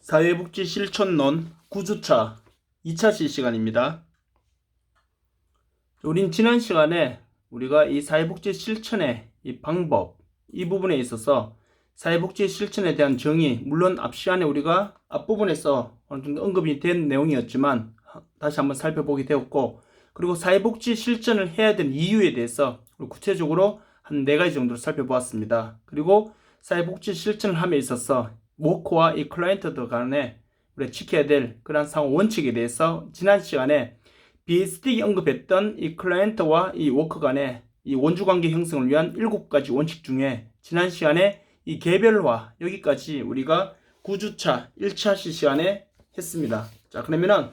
사회복지 실천론 9주차 2차 시간입니다. 우린 지난 시간에 우리가 이 사회복지 실천의 이 방법, 이 부분에 있어서 사회복지 실천에 대한 정의, 물론 앞 시간에 우리가 앞부분에서 어느 정도 언급이 된 내용이었지만 다시 한번 살펴보게 되었고, 그리고 사회복지 실천을 해야 되는 이유에 대해서 구체적으로 한 4가지 정도로 살펴보았습니다. 그리고 사회복지 실천을 함에 있어서 워커와 이 클라이언트 간에 우리가 지켜야 될 그런 상호 원칙에 대해서 지난 시간에 BSD가 언급했던 이 클라이언트와 이 워커 간의 이 원주관계 형성을 위한 7가지 원칙 중에 지난 시간에 이 개별화, 여기까지 우리가 9주차 1차 시간에 했습니다. 자, 그러면은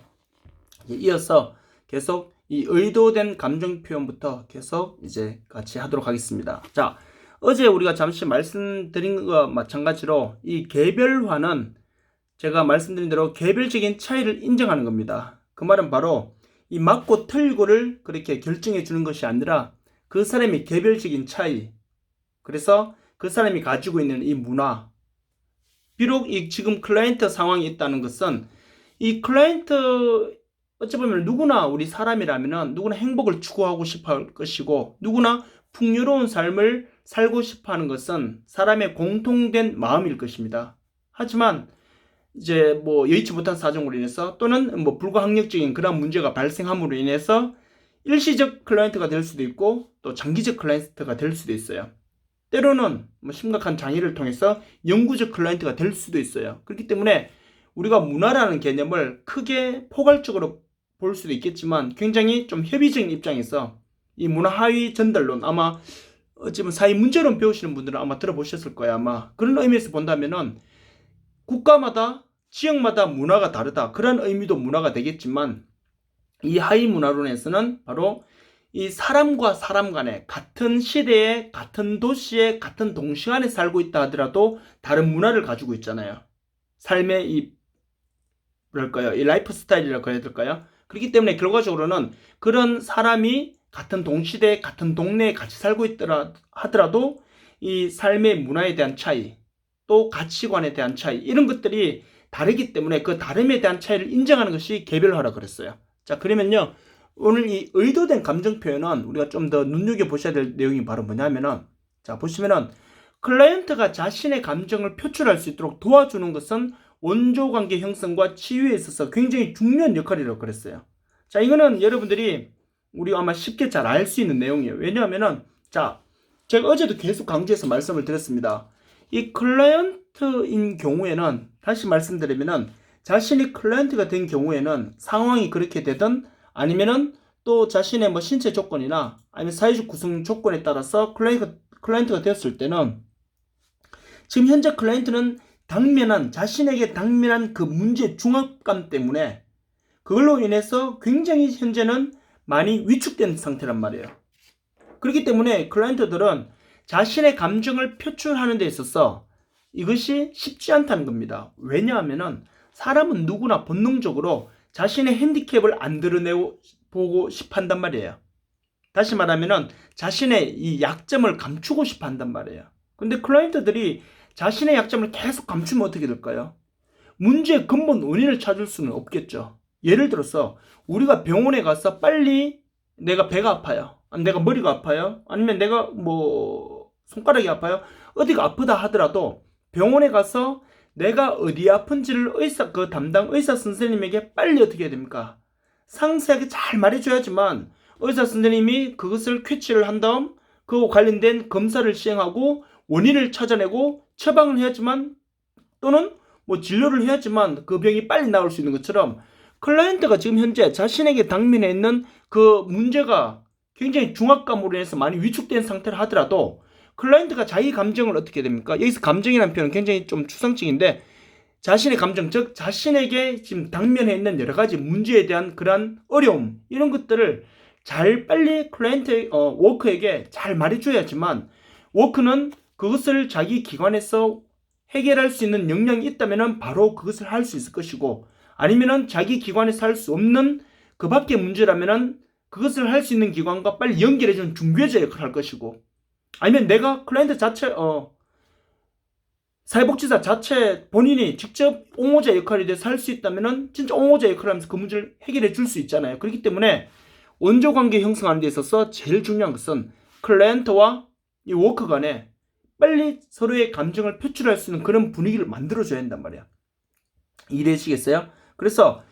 이어서 계속 이 의도된 감정 표현부터 계속 이제 같이 하도록 하겠습니다. 자, 어제 우리가 잠시 말씀드린 것과 마찬가지로 이 개별화는 제가 말씀드린 대로 개별적인 차이를 인정하는 겁니다. 그 말은 바로 이 맞고 틀고를 그렇게 결정해 주는 것이 아니라 그 사람의 개별적인 차이, 그래서 그 사람이 가지고 있는 이 문화, 비록 이 지금 클라이언트 상황이 있다는 것은 이 클라이언트 어찌 보면 누구나 우리 사람이라면 누구나 행복을 추구하고 싶어 할 것이고 누구나 풍요로운 삶을 살고 싶어 하는 것은 사람의 공통된 마음일 것입니다. 하지만 이제 뭐 여의치 못한 사정으로 인해서 또는 뭐 불가항력적인 그런 문제가 발생함으로 인해서 일시적 클라이언트가 될 수도 있고 또 장기적 클라이언트가 될 수도 있어요. 때로는 뭐 심각한 장애를 통해서 영구적 클라이언트가 될 수도 있어요. 그렇기 때문에 우리가 문화라는 개념을 크게 포괄적으로 볼 수도 있겠지만 굉장히 좀 협의적인 입장에서 이 문화 하위 전달론, 아마 어찌보면 사회 문제론 배우시는 분들은 아마 들어보셨을 거예요. 아마 그런 의미에서 본다면은 국가마다 지역마다 문화가 다르다, 그런 의미도 문화가 되겠지만 이 하위 문화론에서는 바로 이 사람과 사람 간에 같은 시대에 같은 도시에 같은 동시간에 살고 있다 하더라도 다른 문화를 가지고 있잖아요. 삶의 이 뭐랄까요, 이 라이프 스타일이라고 해야 될까요? 그렇기 때문에 결과적으로는 그런 사람이 같은 동시대에 같은 동네에 같이 살고 있더라 하더라도 이 삶의 문화에 대한 차이, 또 가치관에 대한 차이, 이런 것들이 다르기 때문에 그 다름에 대한 차이를 인정하는 것이 개별화라 그랬어요. 자, 그러면요, 오늘 이 의도된 감정 표현은 우리가 좀 더 눈여겨보셔야 될 내용이 바로 뭐냐면은, 자, 보시면은 클라이언트가 자신의 감정을 표출할 수 있도록 도와주는 것은 원조관계 형성과 치유에 있어서 굉장히 중요한 역할이라고 그랬어요. 자, 이거는 여러분들이 우리 아마 쉽게 잘 알 수 있는 내용이에요. 왜냐하면은, 자, 제가 어제도 계속 강조해서 말씀을 드렸습니다. 이 클라이언트인 경우에는, 다시 말씀드리면은, 자신이 클라이언트가 된 경우에는 상황이 그렇게 되든 아니면은 또 자신의 뭐 신체 조건이나 아니면 사회적 구성 조건에 따라서 클라이언트가 되었을 때는 지금 현재 클라이언트는 자신에게 당면한 그 문제의 중압감 때문에 그걸로 인해서 굉장히 현재는 많이 위축된 상태란 말이에요. 그렇기 때문에 클라이언트들은 자신의 감정을 표출하는 데 있어서 이것이 쉽지 않다는 겁니다. 왜냐하면은 사람은 누구나 본능적으로 자신의 핸디캡을 안 드러내고 싶어 한단 말이에요. 다시 말하면은 자신의 이 약점을 감추고 싶어 한단 말이에요. 근데 클라이언트들이 자신의 약점을 계속 감추면 어떻게 될까요? 문제의 근본 원인을 찾을 수는 없겠죠. 예를 들어서 우리가 병원에 가서 빨리 내가 배가 아파요, 내가 머리가 아파요, 아니면 내가 뭐 손가락이 아파요, 어디가 아프다 하더라도 병원에 가서 내가 어디 아픈지를 그 담당 의사 선생님에게 빨리 어떻게 해야 됩니까? 상세하게 잘 말해줘야지만 의사 선생님이 그것을 캐치를 한 다음 그와 관련된 검사를 시행하고 원인을 찾아내고 처방을 해야지만, 또는 뭐 진료를 해야지만 그 병이 빨리 나올 수 있는 것처럼 클라이언트가 지금 현재 자신에게 당면해 있는 그 문제가 굉장히 중압감으로 인해서 많이 위축된 상태를 하더라도 클라이언트가 자기 감정을 어떻게 됩니까? 여기서 감정이라는 표현은 굉장히 좀 추상적인데, 자신의 감정, 즉 자신에게 지금 당면해 있는 여러 가지 문제에 대한 그러한 어려움, 이런 것들을 잘 빨리 워크에게 잘 말해줘야지만 워크는 그것을 자기 기관에서 해결할 수 있는 역량이 있다면 바로 그것을 할 수 있을 것이고, 아니면은 자기 기관에서 할 수 없는 그 밖의 문제라면은 그것을 할 수 있는 기관과 빨리 연결해주는 중개자 역할을 할 것이고, 아니면 내가 클라이언트 자체 사회복지사 자체 본인이 직접 옹호자 역할이 돼서 할 수 있다면은 진짜 옹호자 역할을 하면서 그 문제를 해결해 줄 수 있잖아요. 그렇기 때문에 원조 관계 형성하는 데 있어서 제일 중요한 것은 클라이언트와 이 워커 간에 빨리 서로의 감정을 표출할 수 있는 그런 분위기를 만들어줘야 한단 말이야. 이해되시겠어요? 그래서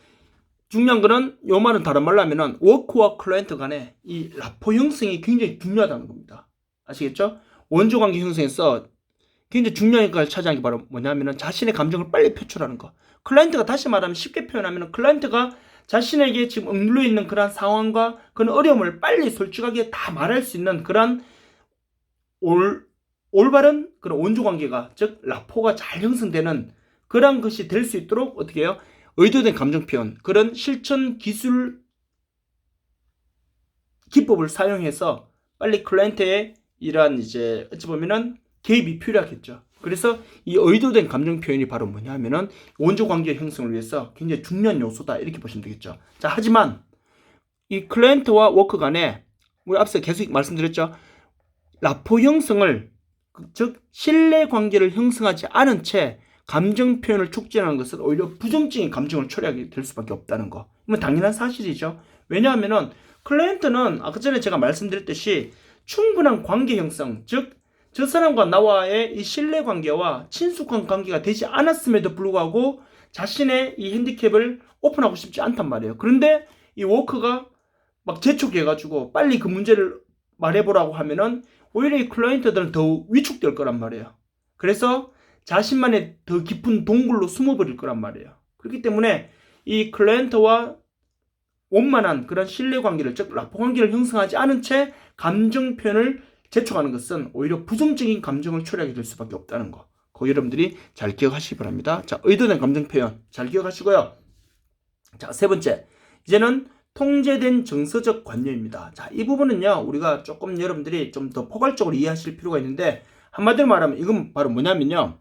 중요한 거는 요 말은 다른 말로 하면은 워커와 클라이언트 간에 이 라포 형성이 굉장히 중요하다는 겁니다. 아시겠죠? 원조 관계 형성에서 굉장히 중요한 역할을 차지하는 게 바로 뭐냐면은 자신의 감정을 빨리 표출하는 거. 클라이언트가 다시 말하면 쉽게 표현하면 클라이언트가 자신에게 지금 억눌려 있는 그런 상황과 그런 어려움을 빨리 솔직하게 다 말할 수 있는 그런 올바른 그런 원조 관계가 즉 라포가 잘 형성되는 그런 것이 될 수 있도록 어떻게 해요? 의도된 감정 표현 그런 실천 기술 기법을 사용해서 빨리 클라이언트의 이러한 이제 어찌 보면은 개입이 필요하겠죠. 그래서 이 의도된 감정 표현이 바로 뭐냐 하면은 원조 관계 형성을 위해서 굉장히 중요한 요소다 이렇게 보시면 되겠죠. 자, 하지만 이 클라이언트와 워커 간에 우리 앞서 계속 말씀드렸죠. 라포 형성을 즉 신뢰 관계를 형성하지 않은 채 감정 표현을 촉진하는 것은 오히려 부정적인 감정을 초래하게 될 수밖에 없다는 거. 이건 당연한 사실이죠. 왜냐하면은 클라이언트는 아까 전에 제가 말씀드렸듯이 충분한 관계 형성, 즉 저 사람과 나와의 이 신뢰 관계와 친숙한 관계가 되지 않았음에도 불구하고 자신의 이 핸디캡을 오픈하고 싶지 않단 말이에요. 그런데 이 워커가 막 재촉해가지고 빨리 그 문제를 말해보라고 하면은 오히려 이 클라이언트들은 더 위축될 거란 말이에요. 그래서 자신만의 더 깊은 동굴로 숨어버릴 거란 말이에요. 그렇기 때문에 이 클라이언트와 원만한 그런 신뢰 관계를 즉 라포 관계를 형성하지 않은 채 감정 표현을 재촉하는 것은 오히려 부정적인 감정을 초래하게 될 수밖에 없다는 거. 그거 여러분들이 잘 기억하시기 바랍니다. 자, 의도된 감정 표현 잘 기억하시고요. 자, 세 번째. 이제는 통제된 정서적 관념입니다. 자, 이 부분은요, 우리가 조금 여러분들이 좀 더 포괄적으로 이해하실 필요가 있는데, 한마디로 말하면 이건 바로 뭐냐면요.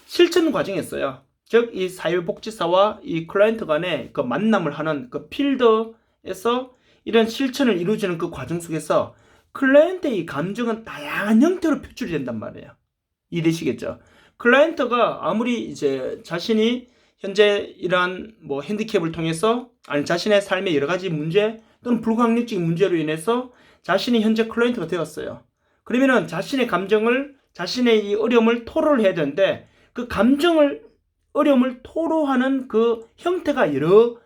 실천 과정에서요. 즉, 이 사회복지사와 이 클라이언트 간의 그 만남을 하는 그 필드에서 이런 실천을 이루어지는 그 과정 속에서 클라이언트의 감정은 다양한 형태로 표출이 된단 말이에요. 이해되시겠죠? 클라이언트가 아무리 이제 자신이 현재 이러한 뭐 핸디캡을 통해서 아니 자신의 삶의 여러 가지 문제 또는 불가항력적인 문제로 인해서 자신이 현재 클라이언트가 되었어요. 그러면은 자신의 감정을 자신의 이 어려움을 토로를 해야 되는데 그 감정을 어려움을 토로하는 그 형태가 여러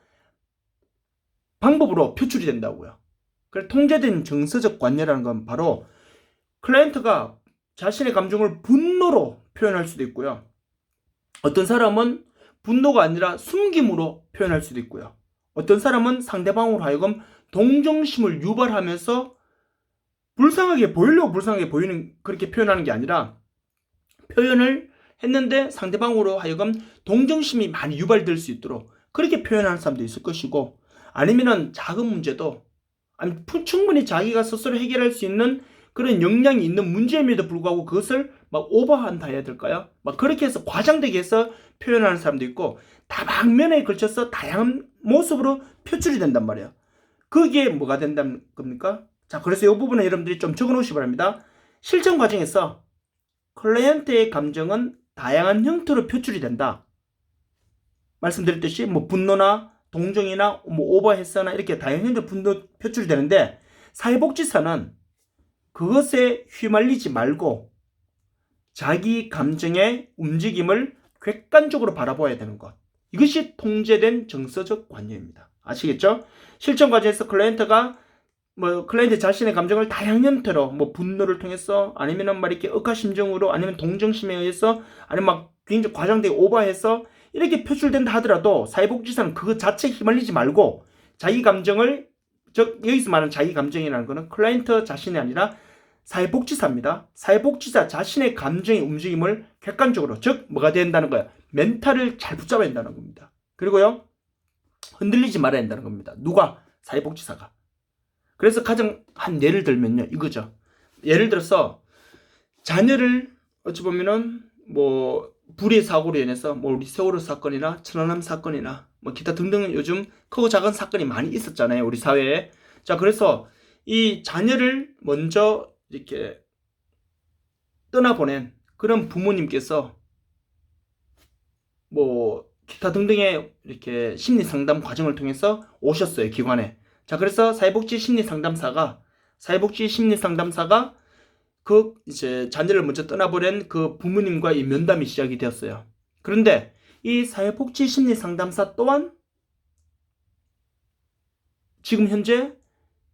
방법으로 표출이 된다고요. 그래서 통제된 정서적 관념이라는 건 바로 클라이언트가 자신의 감정을 분노로 표현할 수도 있고요. 어떤 사람은 분노가 아니라 숨김으로 표현할 수도 있고요. 어떤 사람은 상대방으로 하여금 동정심을 유발하면서 불쌍하게 보이려고 불쌍하게 보이는 그렇게 표현하는 게 아니라 표현을 했는데 상대방으로 하여금 동정심이 많이 유발될 수 있도록 그렇게 표현하는 사람도 있을 것이고 아니면은 작은 문제도 아니 충분히 자기가 스스로 해결할 수 있는 그런 역량이 있는 문제임에도 불구하고 그것을 막 오버한다 해야 될까요? 막 그렇게 해서 과장되게 해서 표현하는 사람도 있고 다방면에 걸쳐서 다양한 모습으로 표출이 된단 말이에요. 그게 뭐가 된다는 겁니까? 자, 그래서 이 부분은 여러분들이 좀 적어 놓으시기 바랍니다. 실천 과정에서 클라이언트의 감정은 다양한 형태로 표출이 된다. 말씀드렸듯이 뭐 분노나 동정이나 뭐 오버해서나 이렇게 다양한 형태로 분노 표출이 되는데 사회복지사는 그것에 휘말리지 말고 자기 감정의 움직임을 객관적으로 바라봐야 되는 것. 이것이 통제된 정서적 관념입니다. 아시겠죠? 실천 과정에서 클라이언트가 클라이언트 자신의 감정을 다양한 형태로 분노를 통해서 아니면은 이렇게 억하심정으로 아니면 동정심에 의해서 아니면 막 굉장히 과장되게 오버해서 이렇게 표출된다 하더라도 사회복지사는 그거 자체에 휘말리지 말고 자기 감정을 즉 여기서 말하는 자기 감정이라는 거는 클라이언트 자신이 아니라 사회복지사입니다. 사회복지사 자신의 감정의 움직임을 객관적으로 즉 뭐가 된다는 거야? 멘탈을 잘 붙잡아야 된다는 겁니다. 그리고요 흔들리지 말아야 된다는 겁니다. 누가? 사회복지사가. 그래서 가장 한 예를 들면요 이거죠. 예를 들어서 자녀를 어찌 보면은 불의 사고로 인해서 우리 세월호 사건이나 천안함 사건이나 기타 등등 요즘 크고 작은 사건이 많이 있었잖아요 우리 사회에. 자, 그래서 이 자녀를 먼저 이렇게 떠나보낸 그런 부모님께서 뭐 기타 등등의 이렇게 심리 상담 과정을 통해서 오셨어요, 기관에. 자, 그래서 사회복지 심리 상담사가 그 이제 자녀를 먼저 떠나보낸 그 부모님과 이 면담이 시작이 되었어요. 그런데 이 사회복지 심리 상담사 또한 지금 현재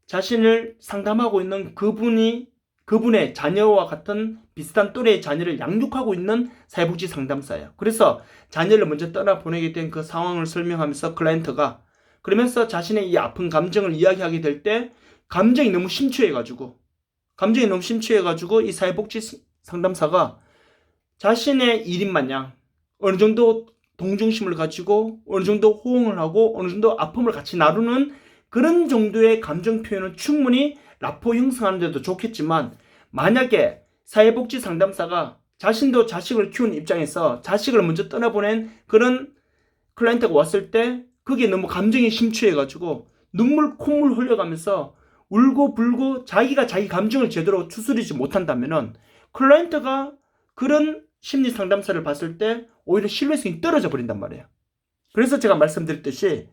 자신을 상담하고 있는 그분의 자녀와 같은 비슷한 또래의 자녀를 양육하고 있는 사회복지 상담사예요. 그래서 자녀를 먼저 떠나보내게 된 그 상황을 설명하면서 클라이언트가 그러면서 자신의 이 아픈 감정을 이야기하게 될 때 감정이 너무 심취해가지고 이 사회복지 상담사가 자신의 일인 마냥 어느 정도 동정심을 가지고 어느 정도 호응을 하고 어느 정도 아픔을 같이 나누는 그런 정도의 감정 표현은 충분히 라포 형성하는 데도 좋겠지만, 만약에 사회복지 상담사가 자신도 자식을 키우는 입장에서 자식을 먼저 떠나보낸 그런 클라이언트가 왔을 때 그게 너무 감정이 심취해가지고 눈물 콧물 흘려가면서 울고 불고 자기가 자기 감정을 제대로 추스리지 못한다면은 클라이언트가 그런 심리 상담사를 봤을 때 오히려 신뢰성이 떨어져 버린단 말이에요. 그래서 제가 말씀드렸듯이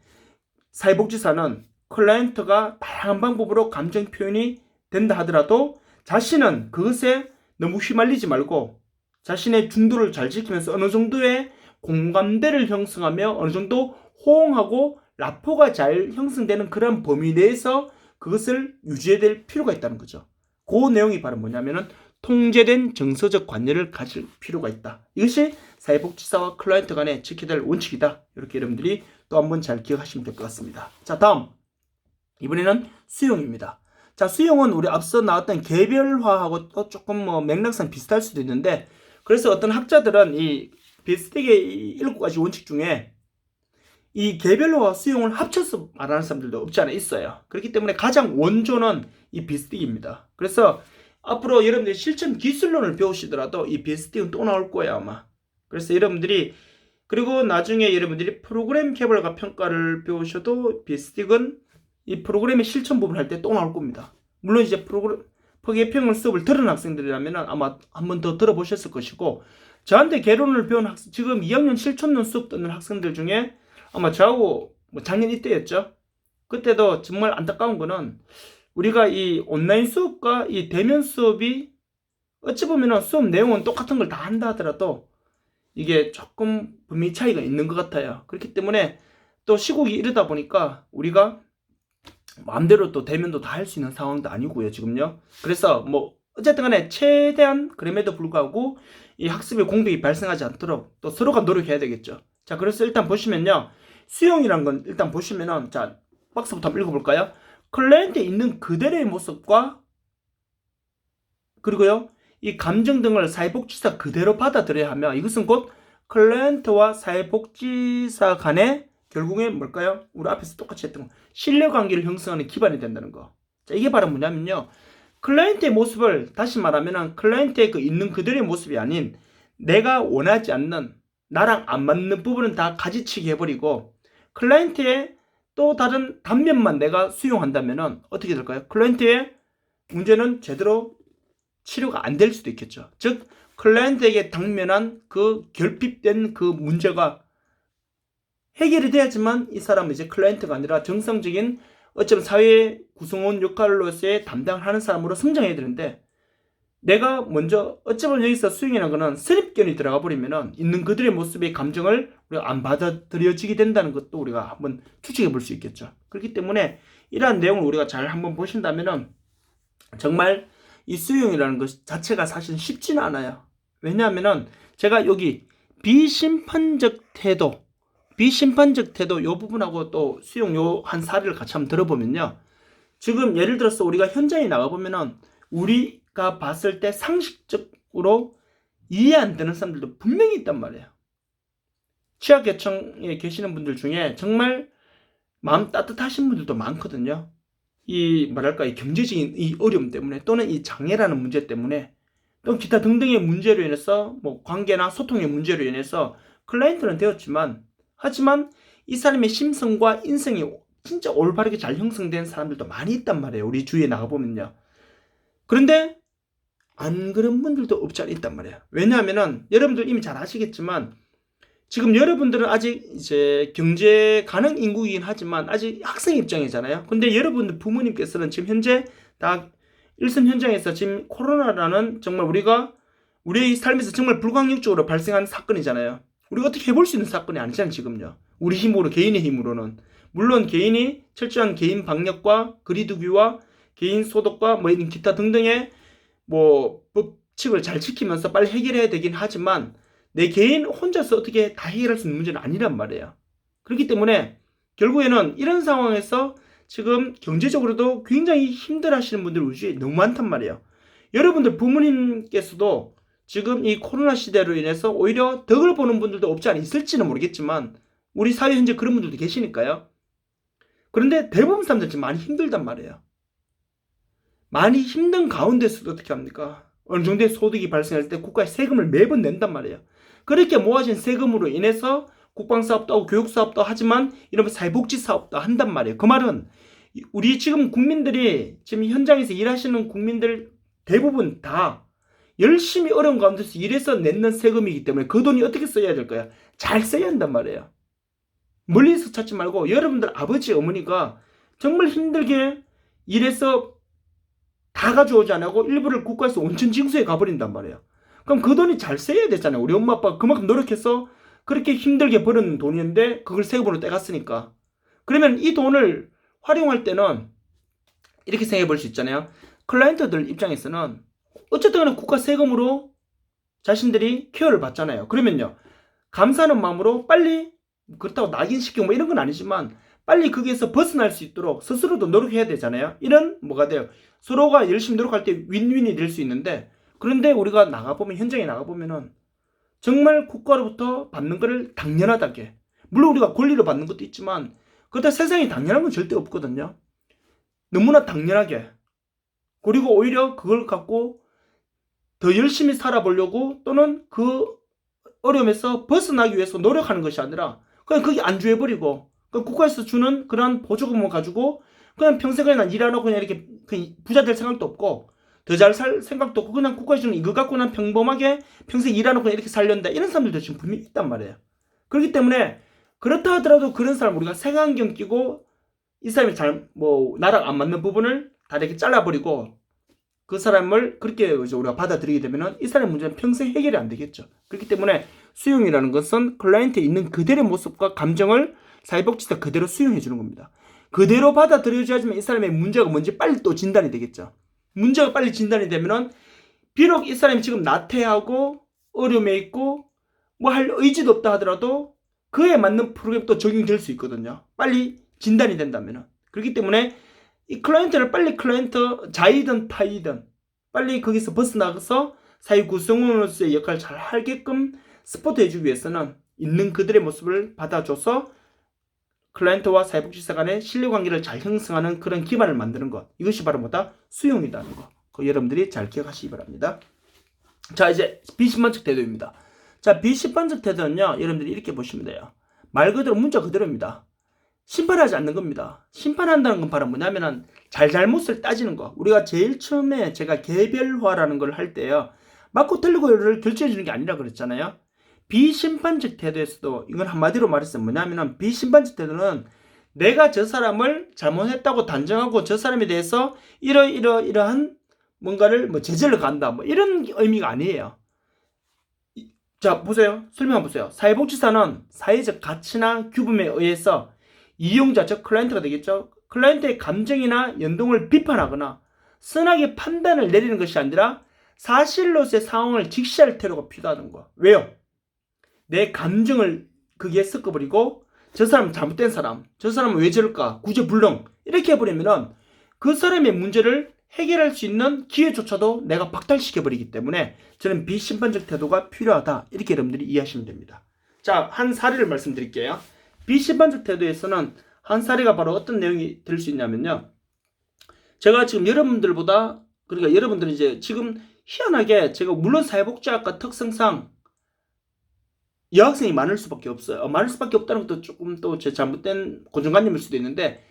사회복지사는 클라이언트가 다양한 방법으로 감정 표현이 된다 하더라도 자신은 그것에 너무 휘말리지 말고 자신의 중도를 잘 지키면서 어느 정도의 공감대를 형성하며 어느 정도 호응하고 라포가 잘 형성되는 그런 범위 내에서 그것을 유지해야 될 필요가 있다는 거죠. 그 내용이 바로 뭐냐면은 통제된 정서적 관여를 가질 필요가 있다. 이것이 사회복지사와 클라이언트 간에 지켜야 될 원칙이다. 이렇게 여러분들이 또 한번 잘 기억하시면 될 것 같습니다. 자, 다음 이번에는 수용입니다. 자, 수용은 우리 앞서 나왔던 개별화하고 또 조금 맥락상 비슷할 수도 있는데, 그래서 어떤 학자들은 이 비스틱의 7가지 원칙 중에 이 개별화와 수용을 합쳐서 말하는 사람들도 없지 않아 있어요. 그렇기 때문에 가장 원조는 이 비스틱입니다. 그래서 앞으로 여러분들이 실천 기술론을 배우시더라도 이 비스틱은 또 나올 거예요, 아마. 그래서 여러분들이 그리고 나중에 여러분들이 프로그램 개발과 평가를 배우셔도 비스틱은 이 프로그램의 실천 부분 할 때 또 나올 겁니다. 물론 이제 포개평을 수업을 들은 학생들이라면 아마 한 번 더 들어보셨을 것이고, 저한테 개론을 배운 지금 2학년 실천론 수업 듣는 학생들 중에 아마 저하고 작년 이때였죠. 그때도 정말 안타까운 거는 우리가 이 온라인 수업과 이 대면 수업이 어찌 보면 수업 내용은 똑같은 걸 다 한다 하더라도 이게 조금 분명히 차이가 있는 것 같아요. 그렇기 때문에 또 시국이 이러다 보니까 우리가 마음대로 또 대면도 다 할 수 있는 상황도 아니고요, 지금요. 그래서 어쨌든 간에 최대한 그럼에도 불구하고 이 학습의 공백이 발생하지 않도록 또 서로가 노력해야 되겠죠. 자, 그래서 일단 보시면요. 수용이란 건 일단 보시면은, 자, 박스부터 한번 읽어볼까요? 클라이언트에 있는 그대로의 모습과 그리고요, 이 감정 등을 사회복지사 그대로 받아들여야 하며, 이것은 곧 클라이언트와 사회복지사 간의 결국에 뭘까요? 우리 앞에서 똑같이 했던 거, 신뢰관계를 형성하는 기반이 된다는 거. 자, 이게 바로 뭐냐면요, 클라이언트의 모습을 다시 말하면은 클라이언트의 그 있는 그대로의 모습이 아닌 내가 원하지 않는 나랑 안 맞는 부분은 다 가지치기 해버리고 클라이언트의 또 다른 단면만 내가 수용한다면은 어떻게 될까요? 클라이언트의 문제는 제대로 치료가 안 될 수도 있겠죠. 즉 클라이언트에게 당면한 그 결핍된 그 문제가 해결이 돼야지만 이 사람은 이제 클라이언트가 아니라 정상적인 어쩌면 사회 구성원 역할로서의 담당을 하는 사람으로 성장해야 되는데, 내가 먼저 어쩌면 여기서 수용이라는 거는 선입견이 들어가 버리면은 있는 그들의 모습의 감정을 우리가 안 받아들여지게 된다는 것도 우리가 한번 추측해 볼 수 있겠죠. 그렇기 때문에 이러한 내용을 우리가 잘 한번 보신다면은 정말 이 수용이라는 것 자체가 사실 쉽지는 않아요. 왜냐하면은 제가 여기 비심판적 태도 요 부분하고 또 수용 요 한 사례를 같이 한번 들어보면요. 지금 예를 들어서 우리가 현장에 나가보면은 우리가 봤을 때 상식적으로 이해 안 되는 사람들도 분명히 있단 말이에요. 취약계층에 계시는 분들 중에 정말 마음 따뜻하신 분들도 많거든요. 이 경제적인 이 어려움 때문에 또는 이 장애라는 문제 때문에 또 기타 등등의 문제로 인해서 관계나 소통의 문제로 인해서 클라이언트는 되었지만, 하지만 이 사람의 심성과 인성이 진짜 올바르게 잘 형성된 사람들도 많이 있단 말이에요. 우리 주위에 나가보면요. 그런데 안 그런 분들도 없지 않아 있단 말이에요. 왜냐하면은 여러분들 이미 잘 아시겠지만 지금 여러분들은 아직 이제 경제 가능 인구이긴 하지만 아직 학생 입장이잖아요. 근데 여러분들 부모님께서는 지금 현재 다 일선 현장에서 지금 코로나라는 정말 우리의 삶에서 정말 불가항력적으로 발생한 사건이잖아요. 우리가 어떻게 해볼 수 있는 사건이 아니잖아요, 지금요. 우리 힘으로, 개인의 힘으로는. 물론 개인이 철저한 개인 방역과 거리두기와 개인 소독과 뭐 이런 기타 등등의 뭐 법칙을 잘 지키면서 빨리 해결해야 되긴 하지만 내 개인 혼자서 어떻게 다 해결할 수 있는 문제는 아니란 말이에요. 그렇기 때문에 결국에는 이런 상황에서 지금 경제적으로도 굉장히 힘들어 하시는 분들 우리 너무 많단 말이에요. 여러분들 부모님께서도 지금 이 코로나 시대로 인해서 오히려 덕을 보는 분들도 없지 않아 있을지는 모르겠지만 우리 사회 현재 그런 분들도 계시니까요. 그런데 대부분 사람들 지금 많이 힘들단 말이에요. 많이 힘든 가운데서도 어떻게 합니까? 어느 정도의 소득이 발생할 때 국가에 세금을 매번 낸단 말이에요. 그렇게 모아진 세금으로 인해서 국방사업도 하고 교육사업도 하지만 이런 사회복지사업도 한단 말이에요. 그 말은 우리 지금 국민들이 지금 현장에서 일하시는 국민들 대부분 다 열심히 어려운 가운데서 일해서 냈는 세금이기 때문에 그 돈이 어떻게 써야 될까요? 잘 써야 한단 말이에요. 멀리서 찾지 말고 여러분들 아버지 어머니가 정말 힘들게 일해서 다 가져오지 않고 일부를 국가에서 온천징수에 가버린단 말이에요. 그럼 그 돈이 잘 써야 되잖아요. 우리 엄마 아빠가 그만큼 노력해서 그렇게 힘들게 버는 돈인데 그걸 세금으로 떼갔으니까. 그러면 이 돈을 활용할 때는 이렇게 생각해 볼 수 있잖아요. 클라이언트들 입장에서는 어쨌든 간에 국가 세금으로 자신들이 케어를 받잖아요. 그러면요. 감사하는 마음으로 빨리 그렇다고 낙인시키고 뭐 이런 건 아니지만 빨리 거기에서 벗어날 수 있도록 스스로도 노력해야 되잖아요. 이런 뭐가 돼요. 서로가 열심히 노력할 때 윈윈이 될 수 있는데 그런데 우리가 나가보면 현장에 나가보면은 정말 국가로부터 받는 거를 당연하다게 물론 우리가 권리로 받는 것도 있지만 그렇다 세상에 당연한 건 절대 없거든요. 너무나 당연하게 그리고 오히려 그걸 갖고 더 열심히 살아보려고 또는 그 어려움에서 벗어나기 위해서 노력하는 것이 아니라 그냥 거기 안주해버리고 국가에서 주는 그런 보조금을 가지고 그냥 평생 그냥 일 안 하고 그냥 이렇게 부자 될 생각도 없고 더 잘 살 생각도 없고 그냥 국가에서 주는 이거 갖고 난 평범하게 평생 일 안 하고 그냥 이렇게 살련다 이런 사람들도 지금 분명히 있단 말이에요. 그렇기 때문에 그렇다 하더라도 그런 사람 우리가 색안경 끼고 이 사람이 잘 뭐 나랑 안 맞는 부분을 다 이렇게 잘라버리고 그 사람을 그렇게 우리가 받아들이게 되면 이 사람의 문제는 평생 해결이 안 되겠죠. 그렇기 때문에 수용이라는 것은 클라이언트에 있는 그대로의 모습과 감정을 사회복지사 그대로 수용해 주는 겁니다. 그대로 받아들여줘야지만 이 사람의 문제가 뭔지 빨리 또 진단이 되겠죠. 문제가 빨리 진단이 되면은 비록 이 사람이 지금 나태하고 어려움에 있고 뭐 할 의지도 없다 하더라도 그에 맞는 프로그램 또 적용될 수 있거든요. 빨리 진단이 된다면은. 그렇기 때문에 이 클라이언트를 빨리 클라이언트 자이든 타이든 빨리 거기서 벗어나서 사회 구성원으로서의 역할을 잘 하게끔 스포트 해주기 위해서는 있는 그들의 모습을 받아줘서 클라이언트와 사회복지사 간의 신뢰관계를 잘 형성하는 그런 기반을 만드는 것 이것이 바로 뭐다? 수용이라는 거 여러분들이 잘 기억하시기 바랍니다. 자 이제 비심판적 태도입니다. 자 비심판적 태도는요 여러분들이 이렇게 보시면 돼요. 말 그대로 문자 그대로입니다. 심판하지 않는 겁니다. 심판한다는 건 바로 뭐냐면은 잘잘못을 따지는 거. 우리가 제일 처음에 제가 개별화라는 걸 할 때요. 맞고 틀리고를 결정해 주는 게 아니라 그랬잖아요. 비심판적 태도에서도 이건 한마디로 말해서 뭐냐면은 비심판적 태도는 내가 저 사람을 잘못했다고 단정하고 저 사람에 대해서 이러한 뭔가를 뭐 제재를 간다 뭐 이런 의미가 아니에요. 자 보세요. 설명 보세요. 사회복지사는 사회적 가치나 규범에 의해서 이용자, 즉 클라이언트가 되겠죠. 클라이언트의 감정이나 연동을 비판하거나 선하게 판단을 내리는 것이 아니라 사실로서의 상황을 직시할 태도가 필요하다는 거야. 왜요? 내 감정을 거기에 섞어버리고 저 사람은 잘못된 사람, 저 사람은 왜 저럴까, 구제불능 이렇게 해버리면은 그 사람의 문제를 해결할 수 있는 기회조차도 내가 박탈시켜버리기 때문에 저는 비심판적 태도가 필요하다 이렇게 여러분들이 이해하시면 됩니다. 자, 한 사례를 말씀드릴게요. 비심판적 태도에서는 한 사례가 바로 어떤 내용이 될 수 있냐면요. 제가 지금 여러분들보다 그러니까 여러분들은 이제 지금 희한하게 제가 물론 사회복지학과 특성상 여학생이 많을 수밖에 없어요. 많을 수밖에 없다는 것도 조금 또 제 잘못된 고정관념일 수도 있는데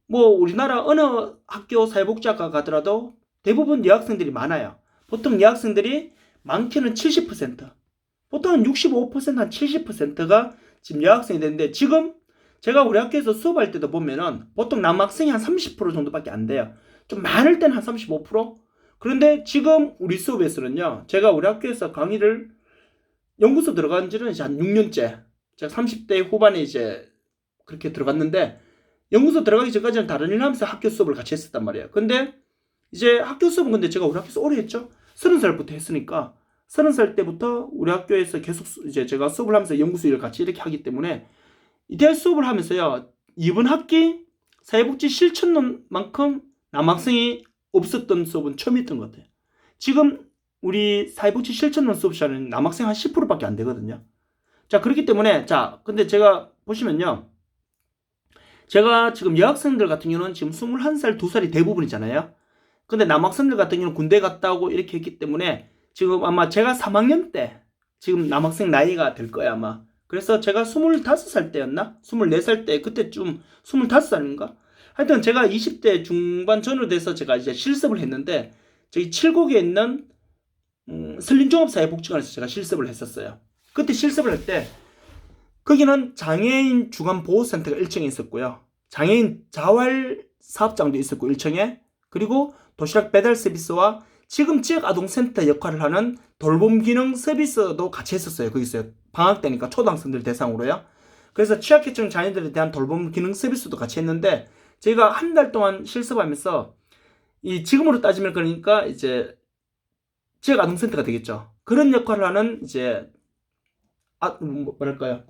뭐 우리나라 어느 학교 사회복지학과 가더라도 대부분 여학생들이 많아요. 보통 여학생들이 많게는 70% 보통 65%, 한 70%가 지금 여학생이 되는데, 지금 제가 우리 학교에서 수업할 때도 보면은 보통 남학생이 한 30% 정도밖에 안 돼요. 좀 많을 때는 한 35%? 그런데 지금 우리 수업에서는요, 제가 우리 학교에서 강의를 연구소 들어간 지는 이제 한 6년째. 제가 30대 후반에 이제 그렇게 들어갔는데, 연구소 들어가기 전까지는 다른 일 하면서 학교 수업을 같이 했었단 말이에요. 근데 이제 학교 수업은 근데 제가 우리 학교에서 오래 했죠. 30살부터 했으니까 30살 때부터 우리 학교에서 계속 이제 제가 수업을 하면서 연구소 일을 같이 이렇게 하기 때문에 이때 수업을 하면서요, 이번 학기 사회복지 실천론만큼 남학생이 없었던 수업은 처음이었던 것 같아요. 지금 우리 사회복지 실천론 수업 시간은 남학생 한 10%밖에 안 되거든요. 자, 그렇기 때문에, 자, 근데 제가 보시면요, 제가 지금 여학생들 같은 경우는 지금 21살, 2살이 대부분이잖아요. 근데 남학생들 같은 경우는 군대 갔다 오고 이렇게 했기 때문에 지금 아마 제가 3학년 때 지금 남학생 나이가 될 거야, 아마. 그래서 제가 25살 때였나? 24살 때, 그때쯤 25살인가? 하여튼 제가 20대 중반 전후로 돼서 제가 이제 실습을 했는데, 저기 칠곡에 있는 신림종합사회복지관에서 제가 실습을 했었어요. 그때 실습을 할 때, 거기는 장애인 주간보호센터가 1층에 있었고요. 장애인 자활사업장도 있었고 1층에, 그리고 도시락 배달 서비스와 지금 지역아동센터 역할을 하는 돌봄 기능 서비스도 같이 했었어요. 거기서 방학 때니까 초등학생들 대상으로요. 그래서 취약계층 자녀들에 대한 돌봄 기능 서비스도 같이 했는데, 저희가 한 달 동안 실습하면서 이 지금으로 따지면 그러니까 이제 지역아동센터가 되겠죠. 그런 역할을 하는 이제 뭐랄까요?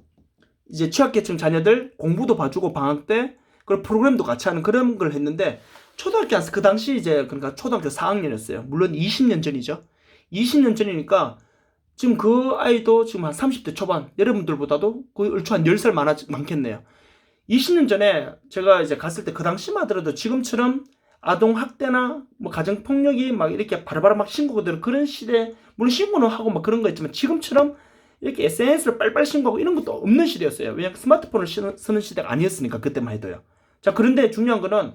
이제 취약계층 자녀들 공부도 봐주고 방학 때 그리고 프로그램도 같이 하는 그런 걸 했는데, 초등학교 그 당시 이제 그러니까 초등학교 4학년이었어요. 물론 20년 전이죠. 20년 전이니까 지금 그 아이도 지금 한 30대 초반, 여러분들보다도 거의 얼추 한 10살 많겠네요. 20년 전에 제가 이제 갔을 때 그 당시만 하더라도 지금처럼 아동 학대나 뭐 가정 폭력이 막 이렇게 바로바로 막 신고가 되는 그런 시대, 물론 신고는 하고 막 그런 거 있지만 지금처럼 이렇게 SNS를 빨빨 신고하고 이런 것도 없는 시대였어요. 왜냐면 스마트폰을 쓰는 시대가 아니었으니까, 그때만 해도요. 자, 그런데 중요한 거는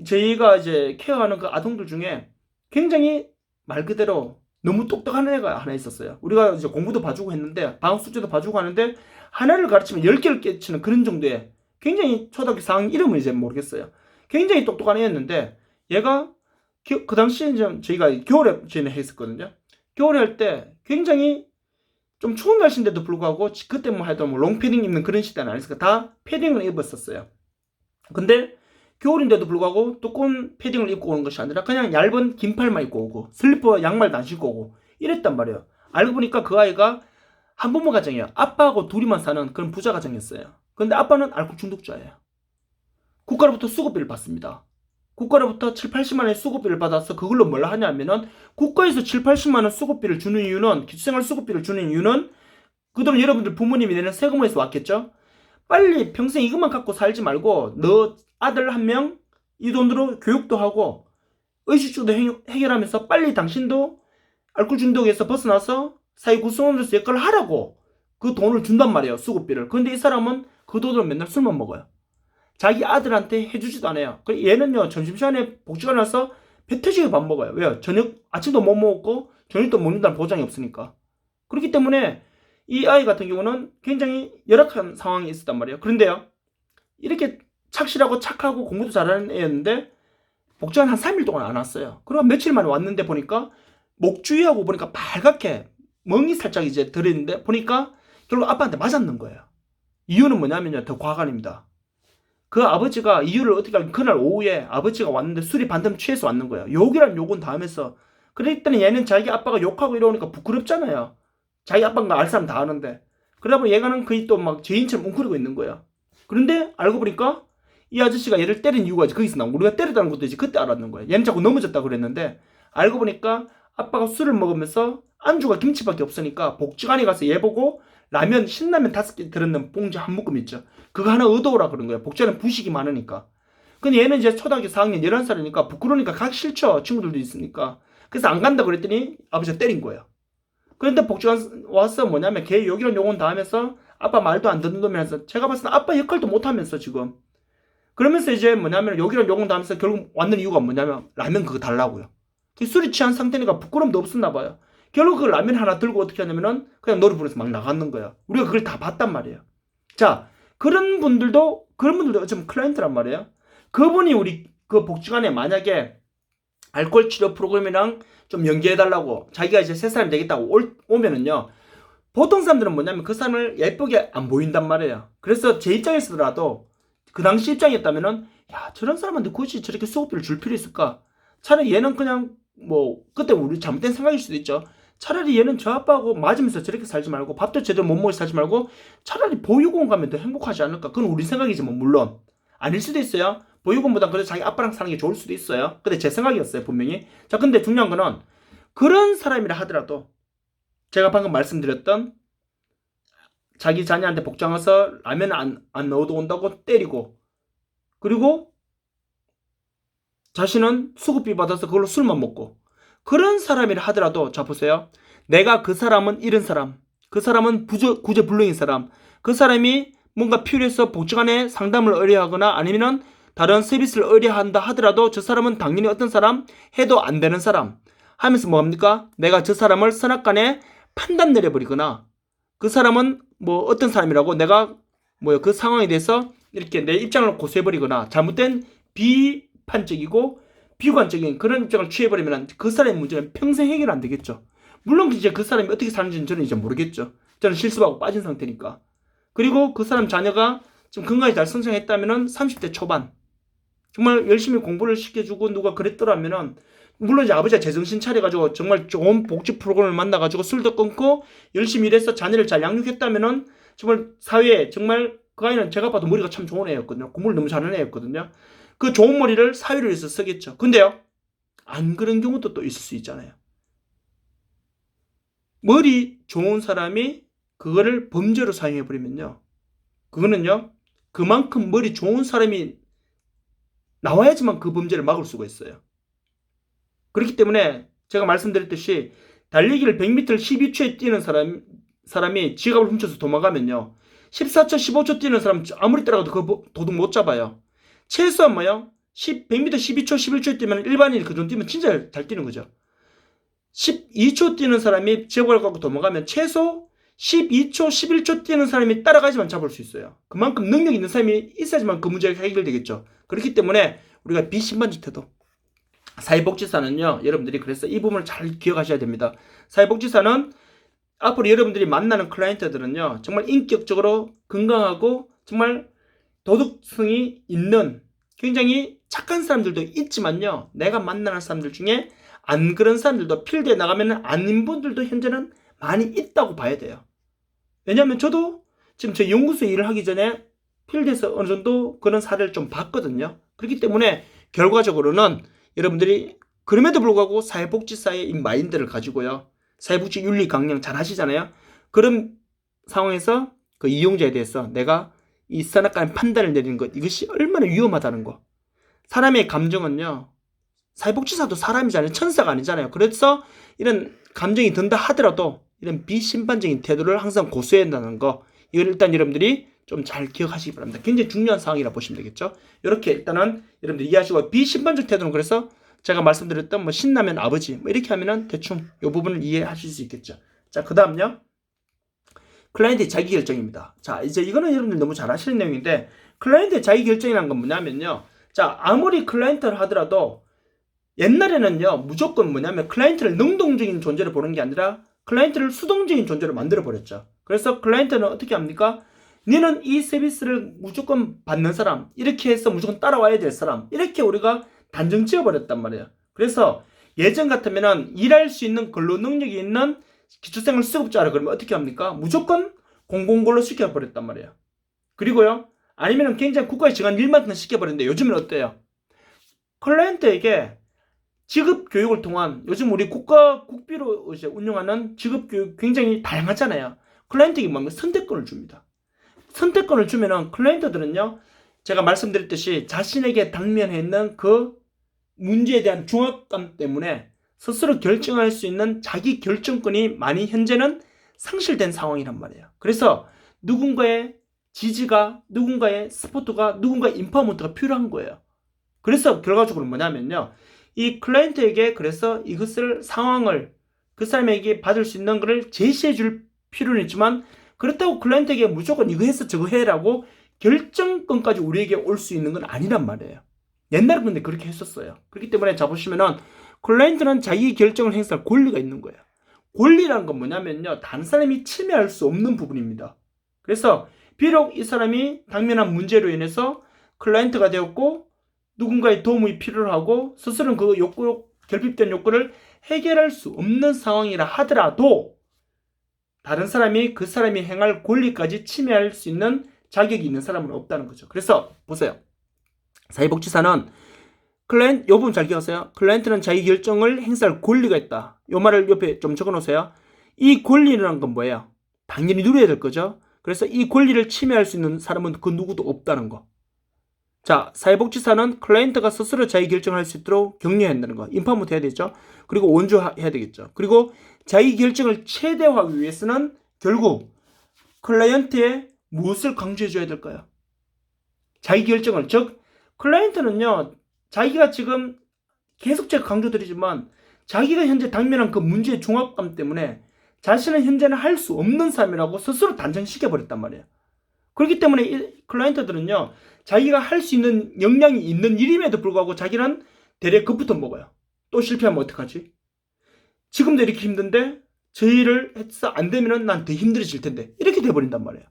저희가 이제 케어하는 그 아동들 중에 굉장히 말 그대로 너무 똑똑한 애가 하나 있었어요. 우리가 이제 공부도 봐주고 했는데 방학 숙제도 봐주고 하는데 하나를 가르치면 10개를 깨치는 그런 정도의, 굉장히 초등학교 4학년 이름은 이제 모르겠어요. 굉장히 똑똑한 애였는데, 얘가 그 당시에 이제 저희가 겨울에 저희는 했었거든요. 겨울에 할 때 굉장히 좀 추운 날씨인데도 불구하고 그때 뭐 해도 뭐 롱패딩 입는 그런 시대는 아니었으니까 다 패딩을 입었었어요. 근데 겨울인데도 불구하고 두꺼운 패딩을 입고 오는 것이 아니라 그냥 얇은 긴팔만 입고 오고 슬리퍼 양말도 안 신고 오고 이랬단 말이에요. 알고 보니까 그 아이가 한부모 가정이에요. 아빠하고 둘이만 사는 그런 부자 가정이었어요. 근데 아빠는 알코올 중독자예요. 국가로부터 수급비를 받습니다. 국가로부터 7, 80만 원의 수급비를 받아서 그걸로 뭘 하냐면은, 국가에서 7, 80만 원 수급비를 주는 이유는, 기초생활 수급비를 주는 이유는 그 돈은 여러분들 부모님이 내는 세금에서 왔겠죠? 빨리 평생 이것만 갖고 살지 말고 너 아들 한 명 이 돈으로 교육도 하고 의식주도 해결하면서 빨리 당신도 알코올 중독에서 벗어나서 사회 구성원으로서 역할을 하라고 그 돈을 준단 말이에요, 수급비를. 그런데 이 사람은 그 돈으로 맨날 술만 먹어요. 자기 아들한테 해주지도 않아요. 얘는요, 점심시간에 복지관 와서 배 터지게 밥 먹어요. 왜요? 저녁, 아침도 못 먹고 저녁도 먹는다는 보장이 없으니까. 그렇기 때문에 이 아이 같은 경우는 굉장히 열악한 상황이 있었단 말이에요. 그런데요, 이렇게 착실하고 착하고 공부도 잘하는 애였는데 복지관 한 3일 동안 안 왔어요. 그럼 며칠 만에 왔는데 보니까 목주위하고 보니까 빨갛게 멍이 살짝 이제 들어있는데 보니까 결국 아빠한테 맞았는 거예요. 이유는 뭐냐면요, 더 과간입니다. 그 아버지가 이유를 어떻게 알면 그날 오후에 아버지가 왔는데 술이 반쯤 취해서 왔는 거예요. 욕이란 욕은 다 하면서. 그랬더니 얘는 자기 아빠가 욕하고 이러니까 부끄럽잖아요. 자기 아빠가 알 사람 다 아는데. 그러다 보니 얘가는 거의 또 막 죄인처럼 웅크리고 있는 거예요. 그런데 알고 보니까 이 아저씨가 얘를 때린 이유가 이제 거기서 나온, 우리가 때렸다는 것도 이제 그때 알았는 거예요. 얘는 자꾸 넘어졌다고 그랬는데 알고 보니까 아빠가 술을 먹으면서 안주가 김치밖에 없으니까 복지관에 가서 얘 보고 라면, 신라면 5개 들었는 봉지 한 묶음 있죠. 그거 하나 얻어오라 그런 거예요. 복지관은 부식이 많으니까. 근데 얘는 이제 초등학교 4학년 11살이니까 부끄러우니까 가기 싫죠. 친구들도 있으니까. 그래서 안 간다 그랬더니 아버지가 때린 거예요. 그런데 복지관 와서 뭐냐면 걔 여기랑 요건 다 하면서 아빠 말도 안 듣는 놈이라서, 제가 봤을 때 아빠 역할도 못 하면서 지금 그러면서 이제 뭐냐면 여기랑 요건 다 하면서 결국 왔는 이유가 뭐냐면 라면 그거 달라고요. 술이 취한 상태니까 부끄러움도 없었나 봐요. 결국 그 라면 하나 들고 어떻게 하냐면은 그냥 노래부에서 막 나가는 거예요. 우리가 그걸 다 봤단 말이에요. 자, 그런 분들도 어쩌면 클라이언트란 말이에요. 그분이 우리 그 복지관에 만약에 알코올 치료 프로그램이랑 좀 연계해달라고 자기가 이제 새 사람이 되겠다고 오면은요. 보통 사람들은 뭐냐면 그 사람을 예쁘게 안 보인단 말이에요. 그래서 제 입장에서라도 그 당시 입장이었다면은 야, 저런 사람한테 굳이 저렇게 수업비를 줄 필요 있을까? 차라리 얘는 그냥 뭐 그때 우리 잘못된 생각일 수도 있죠. 차라리 얘는 저 아빠하고 맞으면서 저렇게 살지 말고 밥도 제대로 못 먹고 살지 말고 차라리 보육원 가면 더 행복하지 않을까? 그건 우리 생각이지만 물론 아닐 수도 있어요. 보육원보다 그래도 자기 아빠랑 사는 게 좋을 수도 있어요. 근데 제 생각이었어요, 분명히. 자, 근데 중요한 거는 그런 사람이라 하더라도 제가 방금 말씀드렸던 자기 자녀한테 복장 와서 라면 안 넣어도 온다고 때리고 그리고 자신은 수급비 받아서 그걸로 술만 먹고 그런 사람이라 하더라도 자 보세요. 내가 그 사람은 이런 사람, 그 사람은 구제불능인 사람, 그 사람이 뭔가 필요해서 복지관에 상담을 의뢰하거나 아니면은 다른 서비스를 의뢰한다 하더라도 저 사람은 당연히 어떤 사람 해도 안 되는 사람 하면서 뭐합니까? 내가 저 사람을 선악간에 판단 내려버리거나 그 사람은 뭐 어떤 사람이라고 내가 그 상황에 대해서 이렇게 내 입장을 고수해버리거나 잘못된 비판적이고 비관적인 그런 입장을 취해버리면 그 사람의 문제는 평생 해결 안 되겠죠. 물론 이제 그 사람이 어떻게 사는지는 저는 이제 모르겠죠. 저는 실습하고 빠진 상태니까. 그리고 그 사람 자녀가 좀 건강히 잘 성장했다면은 30대 초반 정말 열심히 공부를 시켜주고 누가 그랬더라면은 물론 이제 아버지가 제정신 차려가지고 정말 좋은 복지 프로그램을 만나가지고 술도 끊고 열심히 일해서 자녀를 잘 양육했다면은 정말 사회에 정말 그 아이는 제가 봐도 머리가 참 좋은 애였거든요. 공부를 너무 잘하는 애였거든요. 그 좋은 머리를 사회를 위해서 쓰겠죠. 근데요, 안 그런 경우도 또 있을 수 있잖아요. 머리 좋은 사람이 그거를 범죄로 사용해버리면요. 그거는요, 그만큼 머리 좋은 사람이 나와야지만 그 범죄를 막을 수가 있어요. 그렇기 때문에 제가 말씀드렸듯이 달리기를 100m를 12초에 뛰는 사람이 지갑을 훔쳐서 도망가면요. 14초, 15초 뛰는 사람 아무리 따라가도 그 도둑 못 잡아요. 최소한 100m 12초, 11초에 뛰면 일반인이 그 정도 뛰면 진짜 잘 뛰는 거죠. 12초 뛰는 사람이 지갑을 갖고 도망가면 최소 12초, 11초 뛰는 사람이 따라가지만 잡을 수 있어요. 그만큼 능력 있는 사람이 있어야지만 그 문제가 해결되겠죠. 그렇기 때문에 우리가 비신반적 태도. 사회복지사는요, 여러분들이 그래서 이 부분을 잘 기억하셔야 됩니다. 사회복지사는 앞으로 여러분들이 만나는 클라이언트들은요, 정말 인격적으로 건강하고 정말 도덕성이 있는 굉장히 착한 사람들도 있지만요, 내가 만나는 사람들 중에 안 그런 사람들도 필드에 나가면 아닌 분들도 현재는 많이 있다고 봐야 돼요. 왜냐하면 저도 지금 제 연구소 일을 하기 전에 필드에서 어느 정도 그런 사례를 좀 봤거든요. 그렇기 때문에 결과적으로는 여러분들이 그럼에도 불구하고 사회복지사의 이 마인드를 가지고요. 사회복지 윤리 강령 잘 하시잖아요. 그런 상황에서 그 이용자에 대해서 내가 이 선악간의 판단을 내리는 것, 이것이 얼마나 위험하다는 거. 사람의 감정은요, 사회복지사도 사람이잖아요. 천사가 아니잖아요. 그래서 이런 감정이 든다 하더라도 이런 비심판적인 태도를 항상 고수해야 한다는 거, 이걸 일단 여러분들이 좀 잘 기억하시기 바랍니다. 굉장히 중요한 사항이라 보시면 되겠죠. 이렇게 일단은 여러분들 이해하시고, 비심판적 태도는 그래서 제가 말씀드렸던 신라면 아버지 이렇게 하면은 대충 이 부분을 이해하실 수 있겠죠. 자, 그 다음요, 클라이언트의 자기결정입니다. 자, 이제 이거는 여러분들 너무 잘 아시는 내용인데, 클라이언트의 자기결정이라는 건 뭐냐면요, 자, 아무리 클라이언트를 하더라도 옛날에는요, 무조건 뭐냐면 클라이언트를 능동적인 존재로 보는 게 아니라 클라이언트를 수동적인 존재로 만들어 버렸죠. 그래서 클라이언트는 어떻게 합니까? 너는 이 서비스를 무조건 받는 사람, 이렇게 해서 무조건 따라와야 될 사람, 이렇게 우리가 단정 지어버렸단 말이에요. 그래서 예전 같으면은 일할 수 있는 근로 능력이 있는 기초생활 수급자라 그러면 어떻게 합니까? 무조건 공공근로 시켜버렸단 말이에요. 그리고요, 아니면은 굉장히 국가에 정한 일만 시켜버렸는데 요즘은 어때요? 클라이언트에게 직업 교육을 통한, 요즘 우리 국비로 이제 운영하는 직업 교육 굉장히 다양하잖아요. 클라이언트에게 뭐냐면 선택권을 줍니다. 선택권을 주면은 클라이언트들은요, 제가 말씀드렸듯이 자신에게 당면해 있는 그 문제에 대한 중압감 때문에 스스로 결정할 수 있는 자기 결정권이 많이 현재는 상실된 상황이란 말이에요. 그래서 누군가의 지지가, 누군가의 스포트가, 누군가의 인파먼트가 필요한 거예요. 그래서 결과적으로 뭐냐면요, 이 클라이언트에게 그래서 이것을 상황을 그 사람에게 받을 수 있는 것을 제시해 줄 필요는 있지만 그렇다고 클라이언트에게 무조건 이거 해서 저거 해라고 결정권까지 우리에게 올 수 있는 건 아니란 말이에요. 옛날에 근데 그렇게 했었어요. 그렇기 때문에 자 보시면은 클라이언트는 자기 결정을 행사할 권리가 있는 거예요. 권리라는 건 뭐냐면요, 다른 사람이 침해할 수 없는 부분입니다. 그래서 비록 이 사람이 당면한 문제로 인해서 클라이언트가 되었고 누군가의 도움이 필요하고 스스로는 그 결핍된 욕구를 해결할 수 없는 상황이라 하더라도 다른 사람이 그 사람이 행할 권리까지 침해할 수 있는 자격이 있는 사람은 없다는 거죠. 그래서 보세요. 사회복지사는 요 부분 잘 기억하세요. 클라이언트는 자기 결정을 행사할 권리가 있다. 요 말을 옆에 좀 적어놓으세요. 이 권리라는 건 뭐예요? 당연히 누려야 될 거죠. 그래서 이 권리를 침해할 수 있는 사람은 그 누구도 없다는 거. 자, 사회복지사는 클라이언트가 스스로 자기 결정할 수 있도록 격려해야 한다는 거. 임파먼트 해야 되죠. 그리고 원조해야 되겠죠. 그리고 자기 결정을 최대화하기 위해서는 결국 클라이언트의 무엇을 강조해줘야 될까요? 자기 결정을. 즉 클라이언트는요, 자기가 지금 계속 제가 강조드리지만 자기가 현재 당면한 그 문제의 중압감 때문에 자신은 현재는 할 수 없는 사람이라고 스스로 단정시켜버렸단 말이에요. 그렇기 때문에 이 클라이언트들은요, 자기가 할 수 있는 역량이 있는 일임에도 불구하고 자기는 대략 겁부터 먹어요. 또 실패하면 어떡하지? 지금도 이렇게 힘든데 저 일을 해서 안 되면 난 더 힘들어질 텐데 이렇게 돼버린단 말이에요.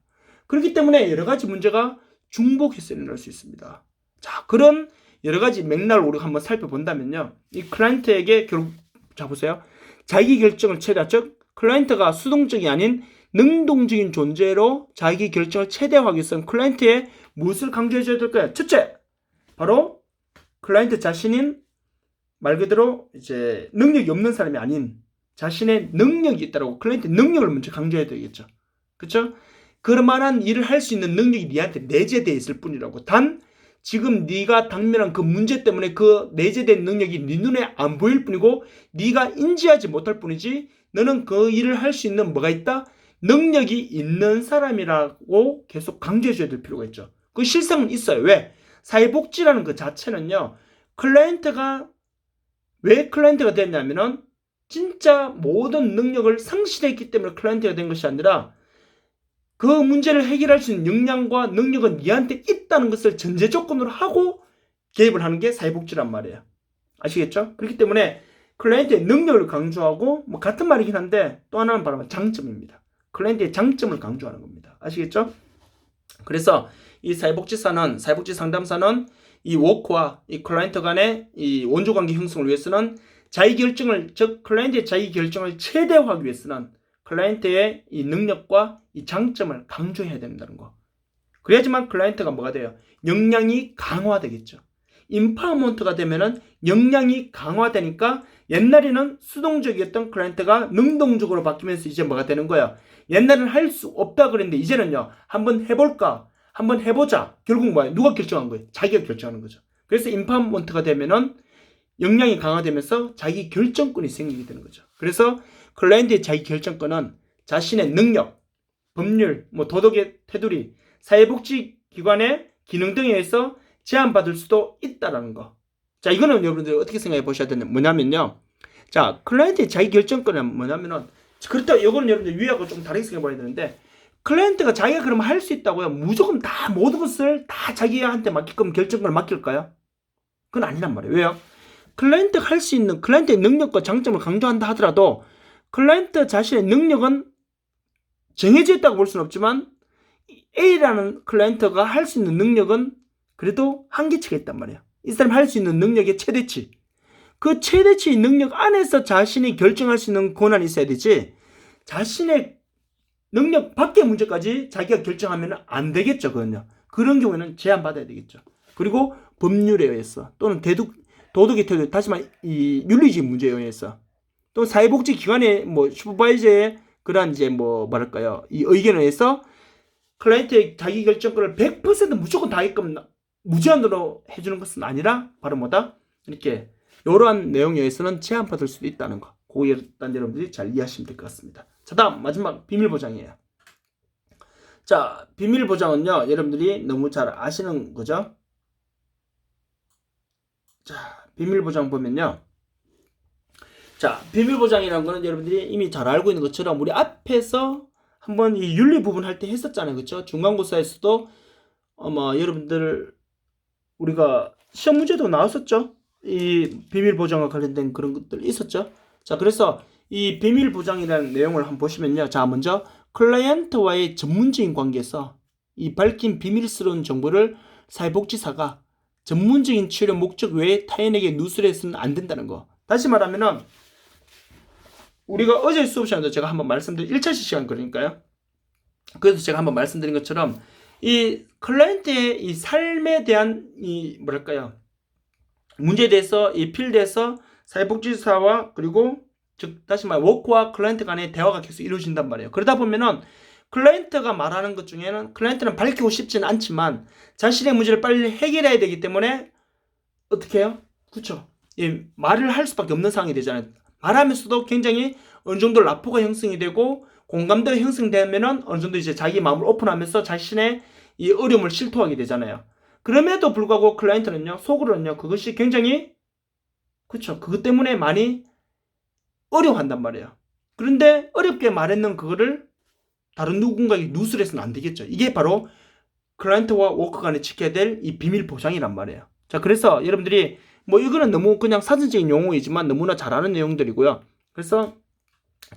그렇기 때문에 여러 가지 문제가 중복해서 일어날 수 있습니다. 자, 그런 여러 가지 맥락을 우리가 한번 살펴본다면요, 이 클라이언트에게 결국 자 보세요. 자기 결정을 최대화, 즉 클라이언트가 수동적이 아닌 능동적인 존재로 자기 결정을 최대화하기 위해서는 클라이언트의 무엇을 강조해줘야 될까요? 첫째, 바로 클라이언트 자신인 말 그대로 이제 능력이 없는 사람이 아닌 자신의 능력이 있다라고 클라이언트 능력을 먼저 강조해야 되겠죠. 그렇죠? 그럴 만한 일을 할 수 있는 능력이 니한테 내재되어 있을 뿐이라고. 단 지금 네가 당면한 그 문제 때문에 그 내재된 능력이 네 눈에 안 보일 뿐이고 네가 인지하지 못할 뿐이지 너는 그 일을 할 수 있는 뭐가 있다? 능력이 있는 사람이라고 계속 강조해줘야 될 필요가 있죠. 그 실상은 있어요. 왜? 사회복지라는 그 자체는요, 클라이언트가 왜 클라이언트가 됐냐면은 진짜 모든 능력을 상실했기 때문에 클라이언트가 된 것이 아니라 그 문제를 해결할 수 있는 역량과 능력은 니한테 있다는 것을 전제 조건으로 하고 개입을 하는 게 사회복지란 말이에요. 아시겠죠? 그렇기 때문에 클라이언트의 능력을 강조하고 뭐 같은 말이긴 한데 또 하나는 바로 장점입니다. 클라이언트의 장점을 강조하는 겁니다. 아시겠죠? 그래서 이 사회복지 상담사는 이 워크와 이 클라이언트 간의 이 원조관계 형성을 위해서는 자기 결정을, 즉 클라이언트의 자기 결정을 최대화하기 위해서는 클라이언트의 이 능력과 이 장점을 강조해야 된다는 거. 그래야지만 클라이언트가 뭐가 돼요? 역량이 강화되겠죠. 임파워먼트가 되면은 역량이 강화되니까 옛날에는 수동적이었던 클라이언트가 능동적으로 바뀌면서 이제 뭐가 되는 거야? 옛날에는 할 수 없다 그랬는데 이제는요, 한번 해볼까? 한번 해보자. 결국 뭐야? 누가 결정한 거예요? 자기가 결정하는 거죠. 그래서 임파워먼트가 되면은 역량이 강화되면서 자기 결정권이 생기게 되는 거죠. 그래서 클라이언트의 자기 결정권은 자신의 능력, 법률, 뭐 도덕의 테두리, 사회복지기관의 기능 등에 의해서 제한받을 수도 있다라는 거. 자, 이거는 여러분들 어떻게 생각해 보셔야 되냐, 뭐냐면요. 자, 클라이언트의 자기 결정권은 뭐냐면은, 그렇다고 이거는 여러분들 위하고 좀 다르게 생각해 봐야 되는데, 클라이언트가 자기가 그러면 할 수 있다고요? 무조건 다 모든 것을 다 자기한테 맡기끔 결정권을 맡길까요? 그건 아니란 말이에요. 왜요? 클라이언트가 할 수 있는 클라이언트의 능력과 장점을 강조한다 하더라도 클라이언트 자신의 능력은 정해져 있다고 볼 수는 없지만 A라는 클라이언트가 할 수 있는 능력은 그래도 한계치가 있단 말이에요. 이 사람이 할 수 있는 능력의 최대치. 그 최대치의 능력 안에서 자신이 결정할 수 있는 권한이 있어야 되지, 자신의 능력 밖의 문제까지 자기가 결정하면 안 되겠죠. 그건요. 그런 경우에는 제한받아야 되겠죠. 그리고 법률에 의해서 또는 도덕의 태도, 다시 말해 이 윤리적 문제에 의해서 또 사회복지 기관의 뭐 슈퍼바이저의 그런 이제 뭐 뭐랄까요, 이 의견에 의해서 클라이언트의 자기 결정권을 100% 무조건 다 하게끔 무제한으로 해주는 것은 아니라 바로 뭐다? 이렇게 이러한 내용에 의해서는 제한받을 수도 있다는 거. 그거 일단 여러분들이 잘 이해하시면 될 것 같습니다. 자, 다음 마지막 비밀 보장이에요. 자, 비밀 보장은요, 여러분들이 너무 잘 아시는 거죠. 자, 비밀 보장 보면요. 자, 비밀 보장이라는 거는 여러분들이 이미 잘 알고 있는 것처럼 우리 앞에서 한번 이 윤리 부분 할 때 했었잖아요. 그렇죠? 중간고사에서도 아마 여러분들 우리가 시험 문제도 나왔었죠. 이 비밀 보장과 관련된 그런 것들 있었죠. 자, 그래서 이 비밀 보장이라는 내용을 한번 보시면요. 자, 먼저 클라이언트와의 전문적인 관계에서 이 밝힌 비밀스러운 정보를 사회복지사가 전문적인 치료 목적 외에 타인에게 누설해서는 안 된다는 거. 다시 말하면은 우리가 어제 수업 시간에도 제가 한번 말씀드린 1차 시간 그러니까요. 그래서 제가 한번 말씀드린 것처럼 이 클라이언트의 이 삶에 대한 이 뭐랄까요 문제에 대해서 이 필드에서 사회복지사와 그리고 즉 다시 말해 워크와 클라이언트 간의 대화가 계속 이루어진단 말이에요. 그러다 보면은 클라이언트가 말하는 것 중에는 클라이언트는 밝히고 싶지는 않지만 자신의 문제를 빨리 해결해야 되기 때문에 어떻게 해요? 그렇죠. 예, 말을 할 수밖에 없는 상황이 되잖아요. 말하면서도 굉장히 어느 정도 라포가 형성이 되고 공감대가 형성되면은 어느 정도 이제 자기 마음을 오픈하면서 자신의 이 어려움을 실토하게 되잖아요. 그럼에도 불구하고 클라이언트는요, 속으로는요, 그것이 굉장히, 그쵸. 그것 때문에 많이 어려워한단 말이에요. 그런데 어렵게 말했는 그거를 다른 누군가에게 누설해서는 안 되겠죠. 이게 바로 클라이언트와 워커 간에 지켜야 될 이 비밀 보장이란 말이에요. 자, 그래서 여러분들이 뭐 이거는 너무 그냥 사전적인 용어이지만 너무나 잘 아는 내용들이고요. 그래서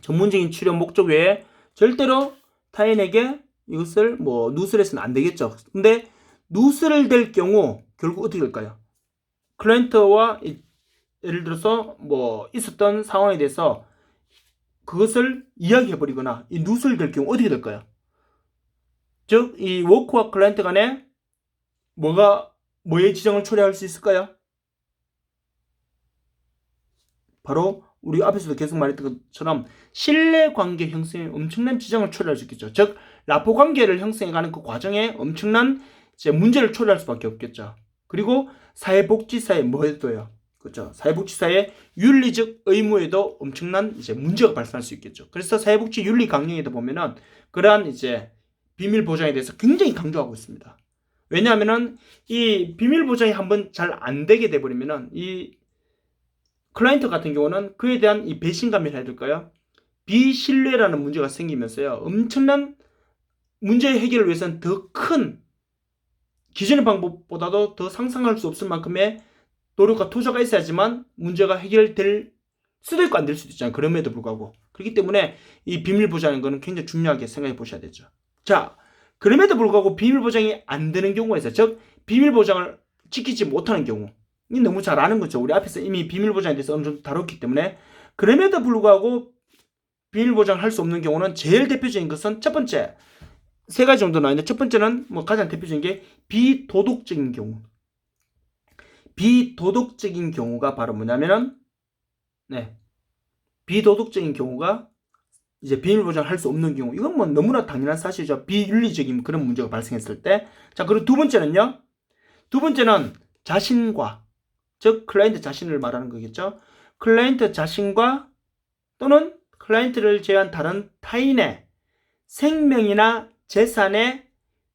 전문적인 치료 목적 외에 절대로 타인에게 이것을 뭐 누설해서는 안 되겠죠. 근데 누설될 경우 결국 어떻게 될까요? 클라이언트와 예를 들어서 뭐 있었던 상황에 대해서 그것을 이야기해버리거나 이 누설될 경우 어떻게 될까요? 즉, 이 워크와 클라이언트 간에 뭐의 지정을 초래할 수 있을까요? 바로 우리 앞에서도 계속 말했던 것처럼 신뢰관계 형성에 엄청난 지정을 초래할 수 있겠죠. 즉, 라포 관계를 형성해가는 그 과정에 엄청난 이제 문제를 초래할 수밖에 없겠죠. 그리고 사회복지사의 뭐에도요. 그렇죠. 사회복지사의 윤리적 의무에도 엄청난 이제 문제가 발생할 수 있겠죠. 그래서 사회복지 윤리 강령에도 보면은 그러한 이제 비밀 보장에 대해서 굉장히 강조하고 있습니다. 왜냐하면은 이 비밀 보장이 한번 잘 안 되게 돼버리면은 이 클라이언트 같은 경우는 그에 대한 이 배신감이라 해야 될까요? 비신뢰라는 문제가 생기면서요. 엄청난 문제 해결을 위해서는 더 큰 기존의 방법보다도 더 상상할 수 없을 만큼의 노력과 투자가 있어야지만 문제가 해결될 수도 있고 안 될 수도 있잖아요. 그럼에도 불구하고. 그렇기 때문에 이 비밀 보장인 거는 굉장히 중요하게 생각해 보셔야 되죠. 자, 그럼에도 불구하고 비밀 보장이 안 되는 경우가 있어요. 즉, 비밀 보장을 지키지 못하는 경우. 이 너무 잘 아는 거죠. 우리 앞에서 이미 비밀 보장에 대해서 어느 정도 다뤘기 때문에. 그럼에도 불구하고 비밀 보장할 수 없는 경우는 제일 대표적인 것은 첫 번째, 세 가지 정도 나왔는데 첫 번째는 뭐 가장 대표적인 게 비도덕적인 경우. 비도덕적인 경우가 바로 뭐냐면은 비도덕적인 경우가 이제 비밀 보장을 할 수 없는 경우. 이건 뭐 너무나 당연한 사실이죠. 비윤리적인 그런 문제가 발생했을 때. 자, 그리고 두 번째는요. 두 번째는 자신과 즉 클라이언트 자신을 말하는 거겠죠. 클라이언트 자신과 또는 클라이언트를 제외한 다른 타인의 생명이나 재산에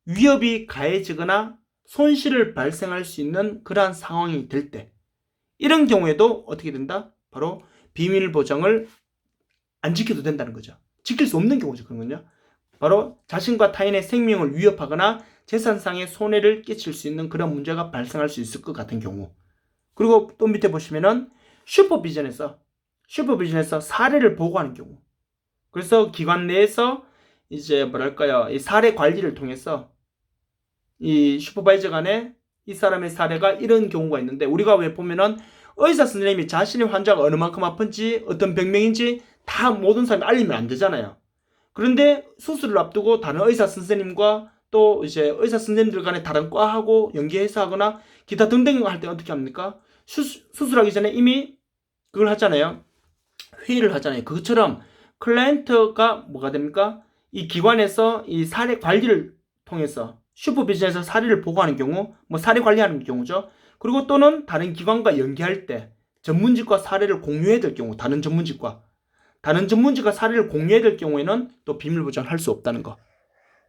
위협이 가해지거나 손실을 발생할 수 있는 그러한 상황이 될 때 이런 경우에도 어떻게 된다? 바로 비밀 보장을 안 지켜도 된다는 거죠. 지킬 수 없는 경우죠. 그런 건요. 바로 자신과 타인의 생명을 위협하거나 재산상의 손해를 끼칠 수 있는 그런 문제가 발생할 수 있을 것 같은 경우. 그리고 또 밑에 보시면은 슈퍼비전에서 사례를 보고하는 경우. 그래서 기관 내에서 이제 뭐랄까요, 이 사례 관리를 통해서 이 슈퍼바이저 간에 이 사람의 사례가 이런 경우가 있는데 우리가 왜 보면은 의사 선생님이 자신의 환자가 어느 만큼 아픈지 어떤 병명인지 다 모든 사람이 알리면 안 되잖아요. 그런데 수술을 앞두고 다른 의사 선생님과 또 이제 의사 선생님들 간에 다른 과하고 연계해서 하거나 기타 등등 할 때 어떻게 합니까? 수술하기 전에 이미 그걸 하잖아요. 회의를 하잖아요. 그것처럼 클라이언트가 뭐가 됩니까? 이 기관에서 이 사례 관리를 통해서 슈퍼비전에서 사례를 보고하는 경우, 뭐 사례 관리하는 경우죠. 그리고 또는 다른 기관과 연계할 때 전문직과 사례를 공유해야 될 경우, 다른 전문직과 사례를 공유해야 될 경우에는 또 비밀 보장을 할 수 없다는 거.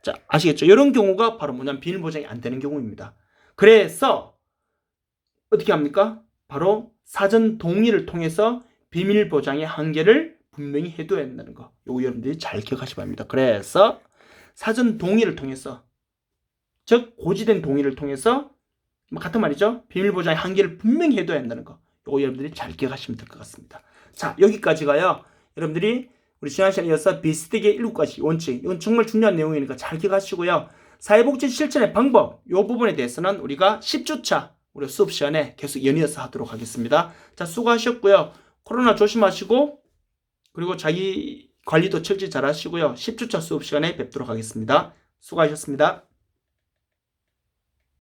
자, 아시겠죠? 이런 경우가 바로 뭐냐면 비밀 보장이 안 되는 경우입니다. 그래서 어떻게 합니까? 바로 사전 동의를 통해서 비밀 보장의 한계를 분명히 해둬야 된다는 거. 요거 여러분들이 잘 기억하시기 바랍니다. 그래서 사전 동의를 통해서, 즉 고지된 동의를 통해서 같은 말이죠. 비밀 보장의 한계를 분명히 해둬야 한다는 거. 요거 여러분들이 잘 기억하시면 될 것 같습니다. 자, 여기까지가요. 여러분들이 우리 지난 시간에 이어서 비스되게 7가지 원칙. 이건 정말 중요한 내용이니까 잘 기억하시고요. 사회복지 실천의 방법, 이 부분에 대해서는 우리가 10주차 우리 수업 시간에 계속 연이어서 하도록 하겠습니다. 자, 수고하셨고요. 코로나 조심하시고, 그리고 자기 관리도 철저히 잘 하시고요. 10주차 수업 시간에 뵙도록 하겠습니다. 수고하셨습니다.